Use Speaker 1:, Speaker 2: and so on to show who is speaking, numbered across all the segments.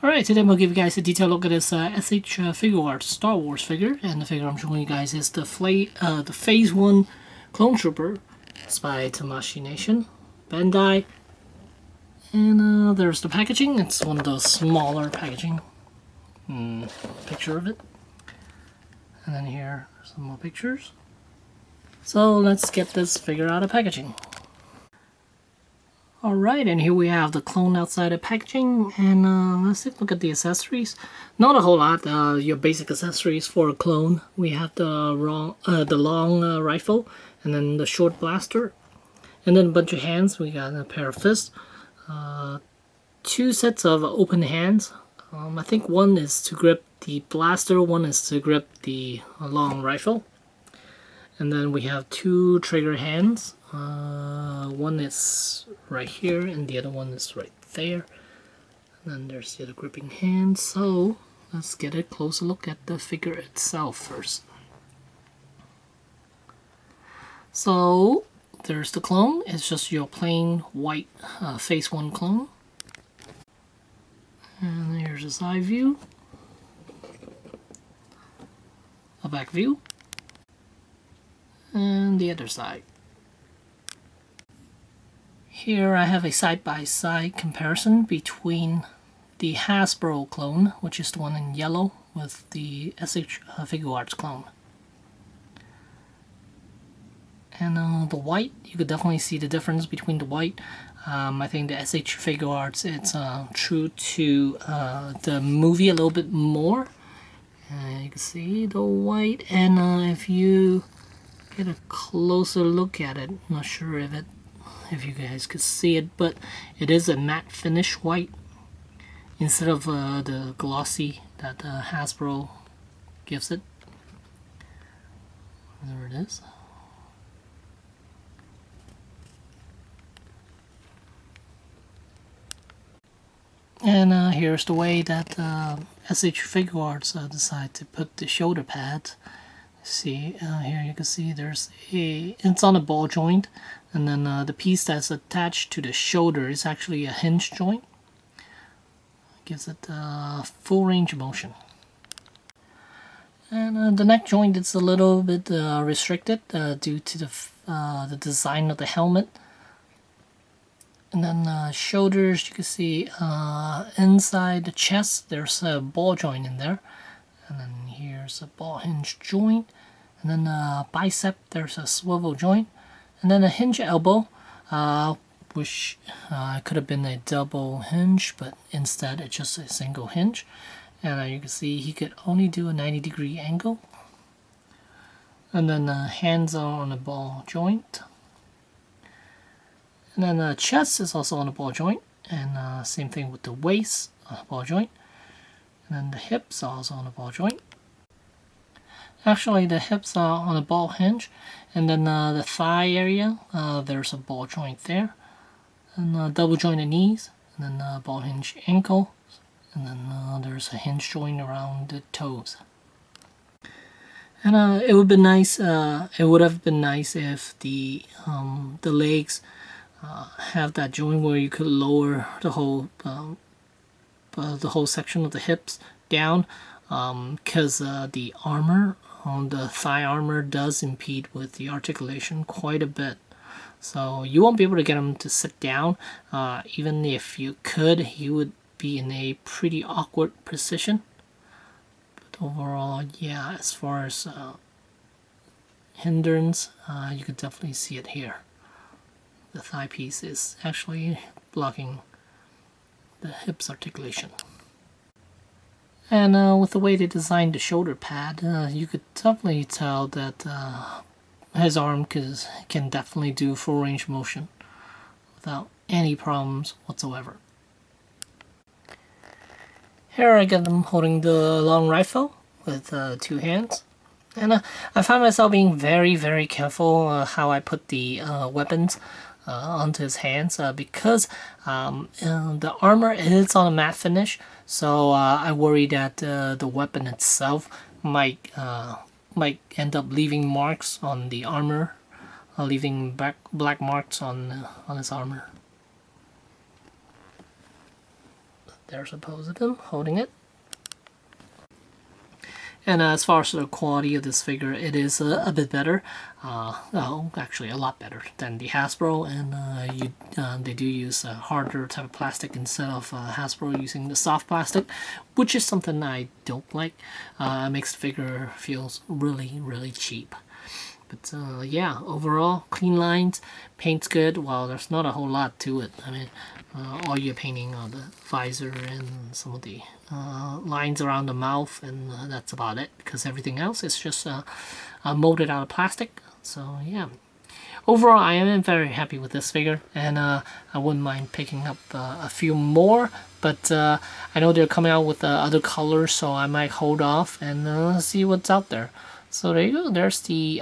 Speaker 1: Alright, today I'm going to give you guys a detailed look at this SH figuarts Star Wars figure, and the figure I'm showing you guys is the Phase 1 Clone Trooper. It's by Tamashii Nation, Bandai, and there's the packaging. It's one of those smaller packaging. Picture of it. And then here are some more pictures. So let's get this figure out of packaging. Alright, and here we have the clone outside of packaging, and let's take a look at the accessories. Not a whole lot, your basic accessories for a clone. We have the long rifle, and then the short blaster, and then a bunch of hands. We got a pair of fists, 2 sets of open hands. I think one is to grip the blaster, one is to grip the long rifle. And then we have 2 trigger hands. One is right here and the other one is right there. And then there's the other gripping hand. So let's get a closer look at the figure itself first. So there's the clone. It's just your plain white Phase 1 clone. And here's a side view, a back view, and the other side. Here I have a side-by-side comparison between the Hasbro clone, which is the one in yellow, with the SH figuarts clone. And the white, you could definitely see the difference between the white. I think the SH figuarts, it's true to the movie a little bit more. You can see the white, and if you get a closer look at it, I'm not sure if you guys could see it, but it is a matte finish white instead of the glossy that Hasbro gives it. There it is. And here's the way that SH figuarts decide to put the shoulder pads. See, here you can see it's on a ball joint, and then the piece that's attached to the shoulder is actually a hinge joint. Gives it full range of motion. And the neck joint is a little bit restricted due to the design of the helmet. And then shoulders, you can see inside the chest there's a ball joint in there. And then here's a ball hinge joint. And then bicep, there's a swivel joint. And then a hinge elbow, which could have been a double hinge, but instead it's just a single hinge. And you can see he could only do a 90-degree angle. And then hands are on a ball joint. And then the chest is also on a ball joint, and same thing with the waist on a ball joint. And then the hips are also on a ball joint. Actually, the hips are on a ball hinge, and then the thigh area, there's a ball joint there, and double jointed knees, and then ball hinge ankle, and then there's a hinge joint around the toes. And it would be nice. It would have been nice if the legs have that joint where you could lower the whole section of the hips down, because the armor on the thigh armor does impede with the articulation quite a bit. So you won't be able to get him to sit down. Even if you could, he would be in a pretty awkward position. But overall, yeah, as far as hindrance, you could definitely see it here. The thigh piece is actually blocking the hips articulation. And with the way they designed the shoulder pad, you could definitely tell that his arm can definitely do full range of motion without any problems whatsoever. Here I get them holding the long rifle with 2 hands. And I find myself being very, very careful how I put the weapons onto his hands, because the armor is on a matte finish, so I worry that the weapon itself might end up leaving marks on the armor, leaving black marks on his armor. there's a pose of him holding it. And as far as the quality of this figure, it is a bit better. Oh, actually a lot better than the Hasbro, and they do use a harder type of plastic instead of Hasbro using the soft plastic, which is something I don't like. It makes the figure feels really, really cheap. But yeah, overall, clean lines, paint's good. Well, there's not a whole lot to it. I mean, all you're painting on the visor and some of the lines around the mouth, and that's about it, because everything else is just molded out of plastic. So yeah, overall I am very happy with this figure, and I wouldn't mind picking up a few more, but I know they're coming out with other colors, so I might hold off and see what's out there. So there you go, there's the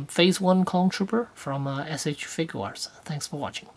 Speaker 1: Phase 1 Clone Trooper from SH Figuarts. Thanks for watching.